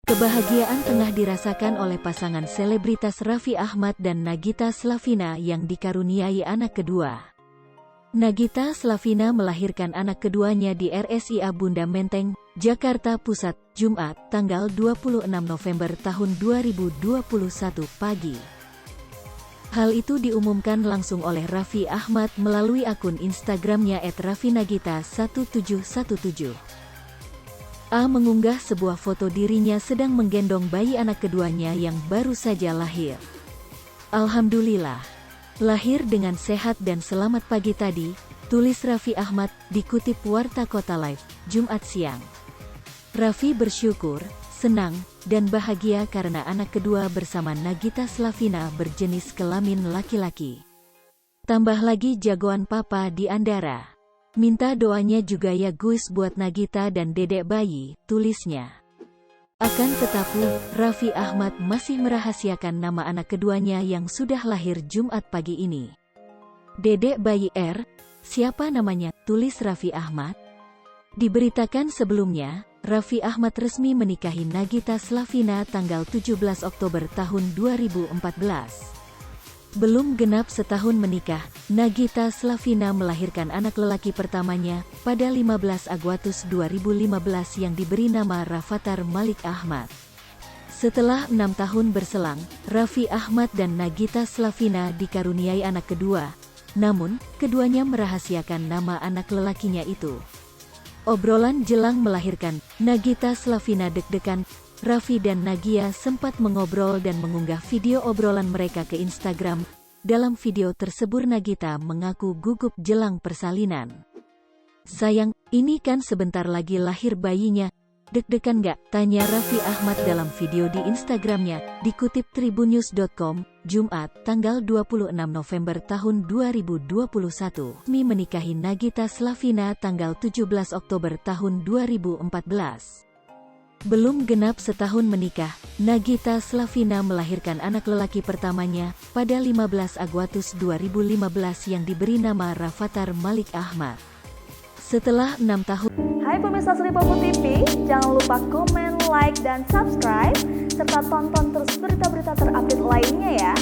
Kebahagiaan tengah dirasakan oleh pasangan selebritas Raffi Ahmad dan Nagita Slavina yang dikaruniai anak kedua. Nagita Slavina melahirkan anak keduanya di RSIA Bunda Menteng, Jakarta Pusat, Jumat, tanggal 26 November tahun 2021 pagi. Hal itu diumumkan langsung oleh Raffi Ahmad melalui akun Instagramnya @raffinagita1717. A mengunggah sebuah foto dirinya sedang menggendong bayi anak keduanya yang baru saja lahir. Alhamdulillah, lahir dengan sehat dan selamat pagi tadi, tulis Raffi Ahmad, dikutip Warta Kota Live, Jumat siang. Raffi bersyukur, senang, dan bahagia karena anak kedua bersama Nagita Slavina berjenis kelamin laki-laki. Tambah lagi jagoan papa di Andara. Minta doanya juga ya guys buat Nagita dan dedek bayi, tulisnya. Akan tetapi, Raffi Ahmad masih merahasiakan nama anak keduanya yang sudah lahir Jumat pagi ini. Dedek bayi R, siapa namanya, tulis Raffi Ahmad. Diberitakan sebelumnya, Raffi Ahmad resmi menikahi Nagita Slavina tanggal 17 Oktober tahun 2014. Belum genap setahun menikah, Nagita Slavina melahirkan anak lelaki pertamanya pada 15 Agustus 2015 yang diberi nama Rafathar Malik Ahmad. Setelah 6 tahun berselang, Raffi Ahmad dan Nagita Slavina dikaruniai anak kedua, namun keduanya merahasiakan nama anak lelakinya itu. Obrolan jelang melahirkan, Nagita Slavina deg-degan. Raffi dan Nagia sempat mengobrol dan mengunggah video obrolan mereka ke Instagram. Dalam video tersebut Nagita mengaku gugup jelang persalinan. Sayang, ini kan sebentar lagi lahir bayinya. Deg-degan gak? Tanya Raffi Ahmad dalam video di Instagramnya, dikutip tribunnews.com, Jumat, tanggal 26 November tahun 2021. Mi menikahi Nagita Slavina tanggal 17 Oktober tahun 2014. Belum genap setahun menikah, Nagita Slavina melahirkan anak lelaki pertamanya pada 15 Agustus 2015 yang diberi nama Rafathar Malik Ahmad. Setelah 6 tahun. Hai pemirsa Sri Popo TV, jangan lupa komen, like, dan subscribe, serta tonton terus berita-berita terupdate lainnya ya.